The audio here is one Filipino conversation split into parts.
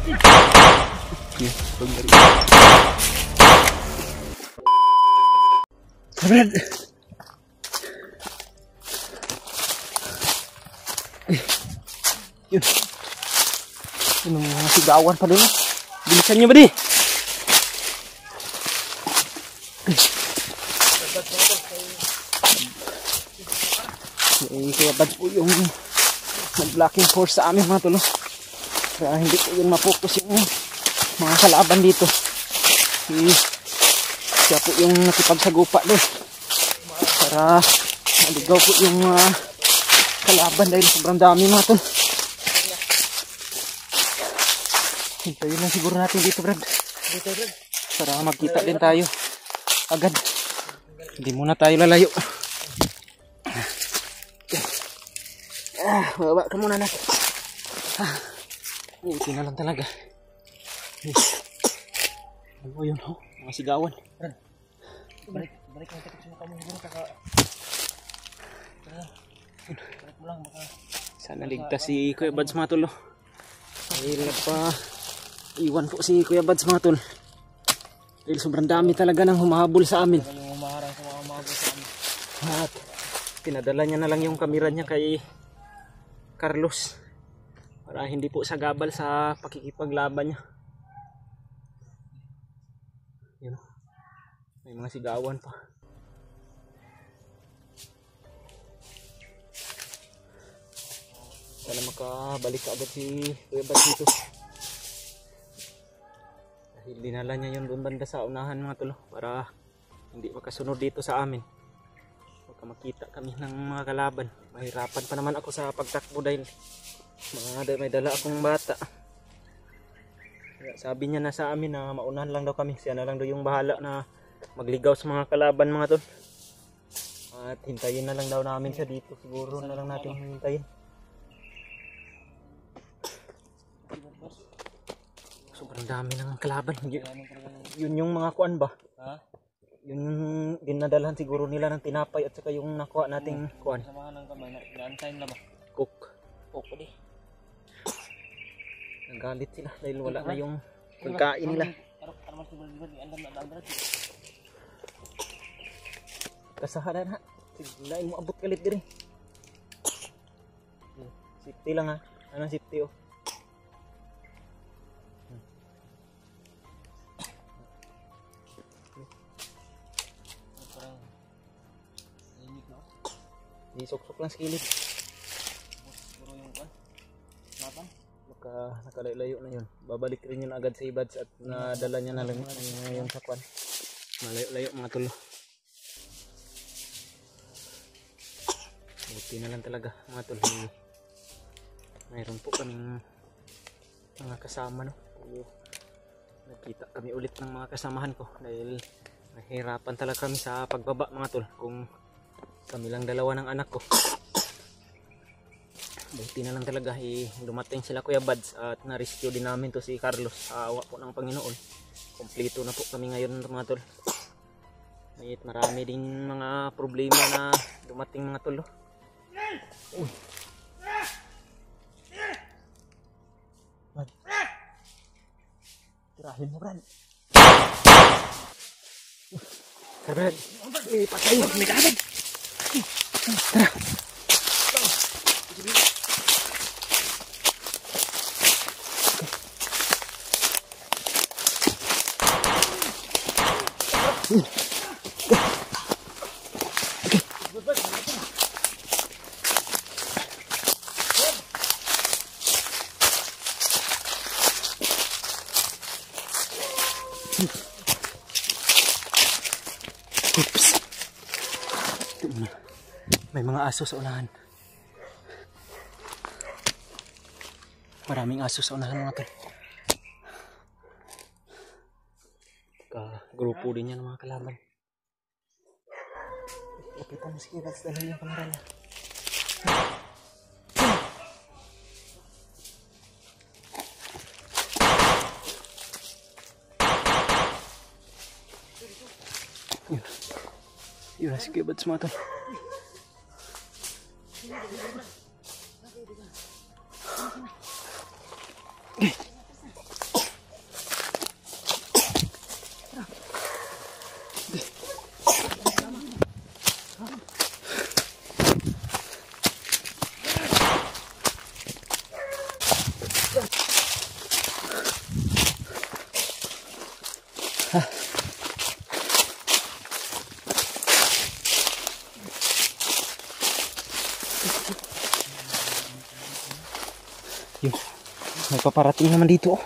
Okay, Brad. Yun. Yun ang mga sigawan pa doon. Bilisan nyo ba di? Kaya bad po yung nag-blocking force sa amin mga tulo. Kaya hindi po yung mapokus yung mga kalaban dito. Siya po yung nakipagsagupa doon para maligaw po yung mga kalaban dahil sobrang dami mga tol. Hintayin lang siguro natin dito, Brad. Para magkita din tayo agad. Hindi muna tayo lalayo. Baba ka muna natin. Buti na lang talaga. Ano yun, oh? Mga sigawan. Balik lang kita sa kamu siguro kaka. Balik mo lang baka. Sana ligtas si Kuya Bads mga tol. Dahil pa iwan po si Kuya Bads mga tol. Dahil sobrang dami talaga nang humahabol sa amin. Yung humaharang sa mga humahabol sa amin. At pinadala niya na lang yung kamera niya kay Carlos para hindi po sagabal sa pakikipaglaban niya. Yun. May mga sigawan pa. Sana makabalik ka agad si Kuya Bads dito. Dahil dinala niya yun doon banda sa unahan mga tulo para hindi makasunod dito sa amin. Baka makita kami ng mga kalaban. Mahirapan pa naman ako sa pagtakbo dahil may dala akong bata. Sabi niya na sa amin na maunahan lang daw kami. Siya na lang daw yung bahala na magligaw sa mga kalaban mga tol. At hintayin na lang daw namin siya dito. Siguro na lang natin hintayin. Sobrang dami ng kalaban. Yun yung mga kuan ba? Ha? Yung dinadalhan siguro nila ng tinapay at saka yung nakuha nating kuan. Samahan ng kamay na na ba? Cook. Cook di. Nagalit sila dahil wala na yung pagkain nila. Kasahanan ha. Lain mo abot kalit din. Safety lang ha. Anong safety oh? Isok-sok lang sa kilid. Siguro yung kan? Laban? Nakalayo na yun. Babalik rin yun agad sa Ibads at nadala niya na lang yung sa kwan. Malayo-layo mga tulo. Buti na lang talaga mga tulo. Mayroon po kaming mga kasama no. Nakita kami ulit ng mga kasamahan ko dahil nahihirapan talaga kami sa pagbaba mga tol. Kung kami lang dalawa ng anak ko. Buti na lang talaga dumating sila Kuya Bads at na-rescue din namin to si Carlos. Awa po ng Panginoon. Kompleto na po kami ngayon mga tol. Marami din mga problema na dumating mga tol. Uy. Tirahin mo Brad. Brad. Patay mo. May kaagad. Tara. Oops. May mga aso sa unahan. Maraming aso sa unahan mga tol. Grupo din yan mga kalaban. Kita mo sige, Bads, dala yung kamera niya. Yun na sige, Bads mga tol. Yun. May paparating naman dito. Oh.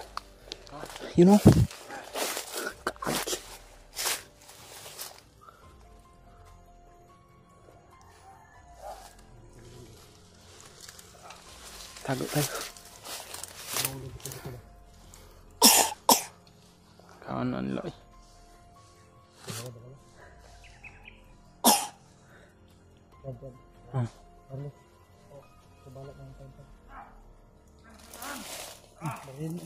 Yun oh. Tago tayo. Kanan lang. Baril.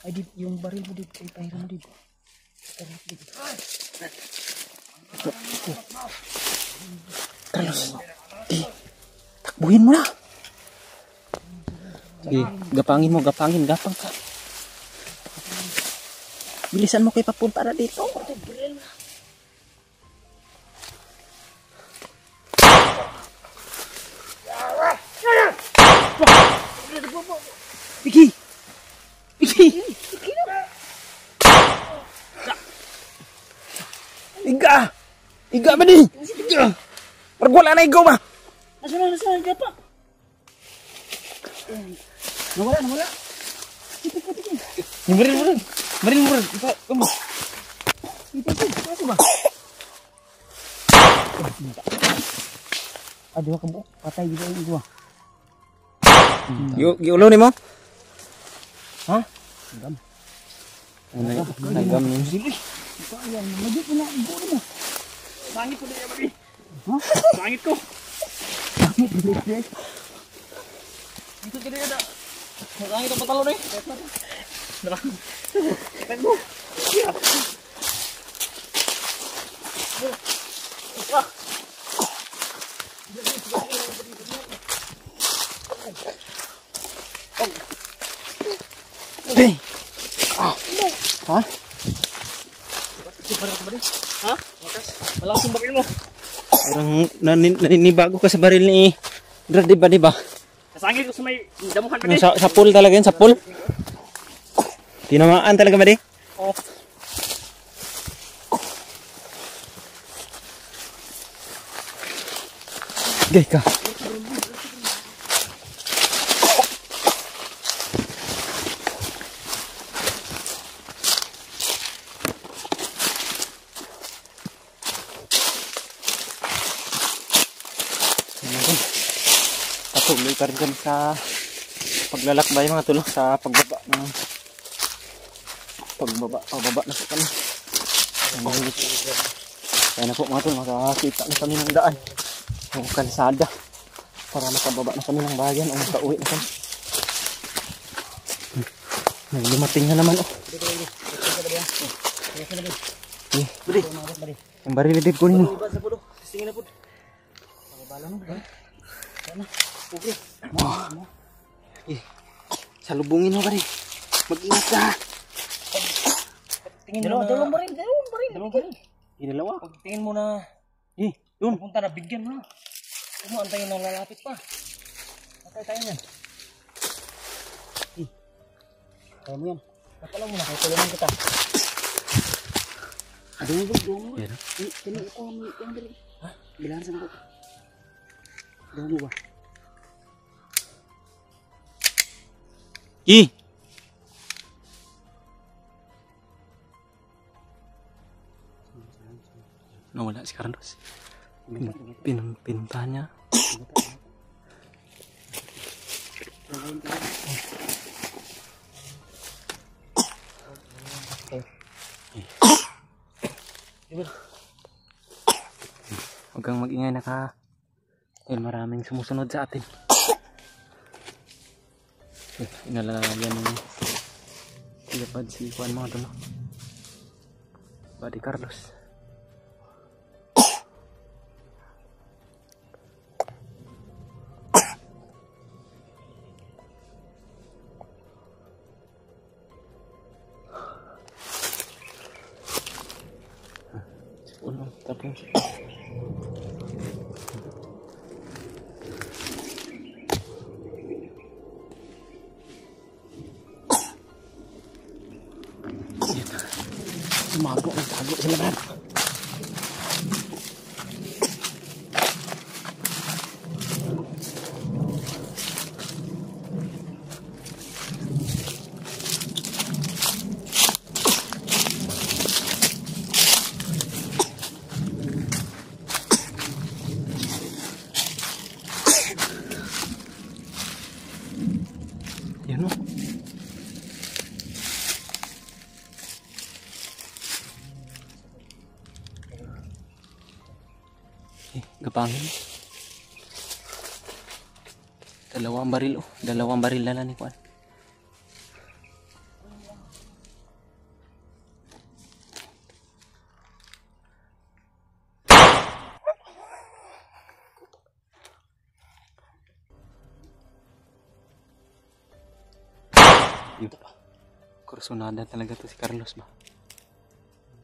Ay, yung baril mo dito. Ay, pahira mo dito. Carlos. Takbuhin mo na. Sige, gapangin mo, gapang ka. Bilisan mo kayo papunta na dito. Pigi! Iga ba di? Iga! Parang wala na igaw ba? Nasaan ka pa? Nawala. Yung baril mo rin. Ito, kamu. Ito ba? Aduh ka buok. Patay gitu yung igwa. Giulaw ni mo? Ha? Nagam ni sili. Ito ayan. Magit mo na. Ibo mo. Bangit ko na yan, babi. Ha? Bangit ko. Bangit ko na. Dito ka na yan. Bangit ang patalo na eh. Ipag mo. Yeah. Hey. Ha? Ha? Malakas yung bakil mo. Parang naninibago ka sa baril ni Brad, di ba? Nasangit ko sa may damuhan pa din. Sa pool talaga yun, sa pool. Tinamaan talaga ba di? Oo. Gay ka. Patuloy pa rin kami sa paglalakbay mga tulong sa pagbaba ng pababa na po kami. Kaya na po mga tulong, makakita na kami ng daan, ng kalsada, para makababa na kami ng bayan o makauwi na kami. Lumating na naman oh. Yung baril din ko ninyo. Salubungin mo ba rin? Mag-ingat ka. Tingin mo na. Dalawang baril. Dalawa. Pag tingin mo na. Doon. Punta na, bigyan mo na. Huwag mo antayin ng lalapit pa. Patay tayo yan. Kaya mo yan. Patalaw mo na. Kaya tulungan kita. Doon mo. Yan. Tinigil ko ang baril. Ha? Bilangan sa mga. Doon mo ba? Nawala si Carlos. Pinuntahan niya. Huwag kang mag-ingay dahil maraming sumusunod sa atin. Inalalagyan ng ilapad si Juan mga tulo. Buddy Carlos. Tapos sumago ang tago sila ba? pangin. Dalawang baril oh. Dalawang baril na lang ni Kuan. Yun pa. Kursunada talaga to si Carlos ba?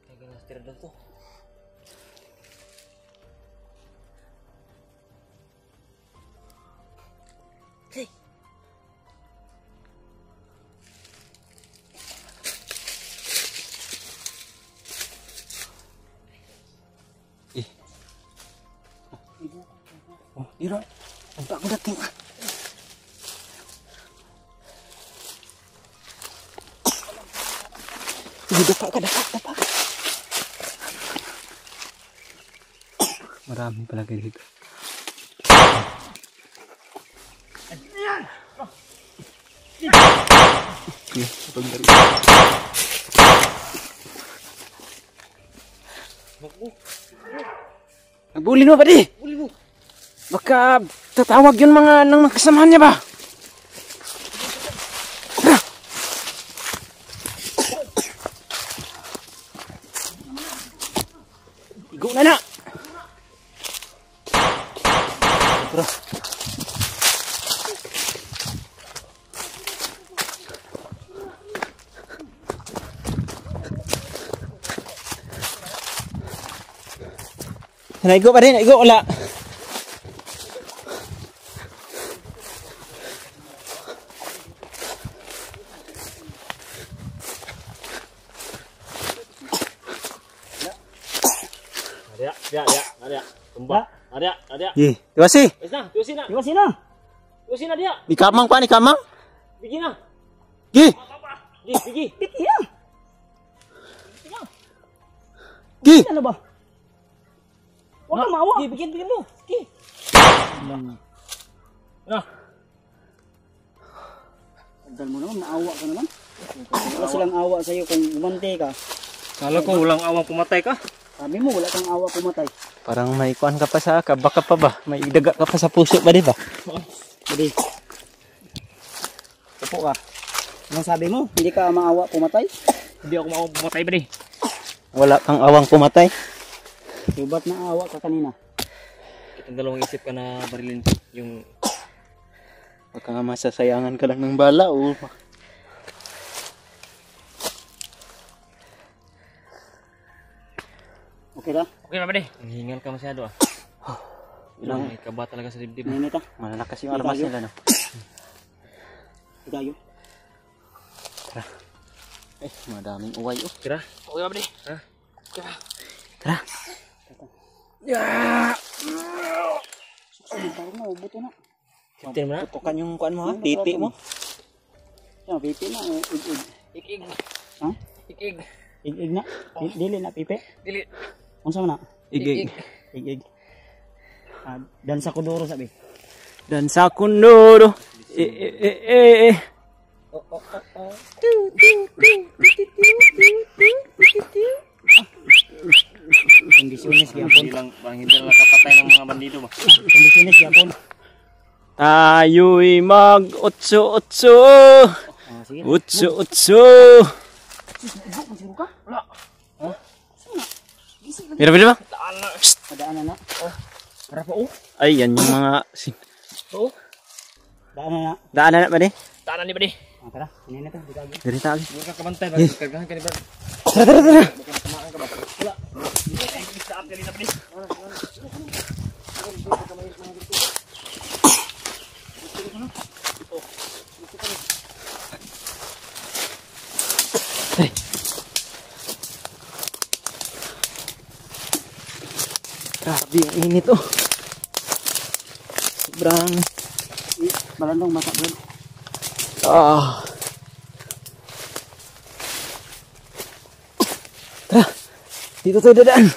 Kaya nastir daw to. Hey. Eh. Oh, ira. Ang ako dating. Dapat ka. Marami pala kayo dito. Ayan! Okay, pagdari. Nagbuli mo ba di? Uli mo! Baka tatawag yun mga nang kasamahan niya ba? Igo na! Bro. Naigo pa rin, naigo wala. Ada. Tumba. Ada. Ye, tiwasi. Wes na, tusin na. Iwas na. Tusin na dia. Ni kamang pa ni kamang. Bigi na. Gi. Bigi. Piti ya. Gi. Ano ba? Huwag ka maawa. Bigyan mo. Gi. Nah. Andal mo naman, naawa ka naman. Wala silang awa sa'yo kung umante ka. Kala ko walang awang pumatay ka. Sabi mo, wala kang awa pumatay. Parang may kuan ka pa sa baka pa ba? May daga ka pa sa puso ba di ba? Jadi, upo ka. Anong sabi mo? Hindi ka maawa pumatay? Hindi ako maawang pumatay ba di? Wala kang awang pumatay. So, ba't naawa ka kanina? Kitang dalawang isip ka na barilin yung... Baka nga masasayangan ka lang ng bala o... Okay na? Okay na ba di? Hingal ka masyado ah. Ilang May kaba talaga sa dibdib. Mainit ah. malalakas yung armas nila no. Higayo. Eh, madaming uway oh. Kira? Okay na ba di? Ha? Kira? Tara. Parang na, buto na. Kitin mo na? Tutukan yung kuan mo ha, titi mo. Yan, pipi na. Ig-ig. Ik-ig. Ha? Ik-ig. Ig-ig na. Dili na, pipi. Dili. Ano sa na? Igig. Ig-ig. Dan sa kuduro sabi. Dan sa kundoro. Kondisyonis gyapon. Hindi lang kapatay ng mga bandido ba? Kondisyonis gyapon. Tayo'y mag-otso-otso. Sige. Otso-otso. Siguro ka? Wala. Mira ba? Daanan na. Para pa oh. Ay, yan yung mga... Oo. Daanan na. Daanan na ba di? Tanan ni ba di? Tara, hindi na to. Dito lagi. Dari tagi. Huwag ka kabantay. Kargahan ka ni Brad. Tara. Baka natamaan ka ba? Wala. Sa up ka rin na ba di? Grabe ang init oh. Sobrang... Malandong mata bro. Tara. Dito tayo dadaan.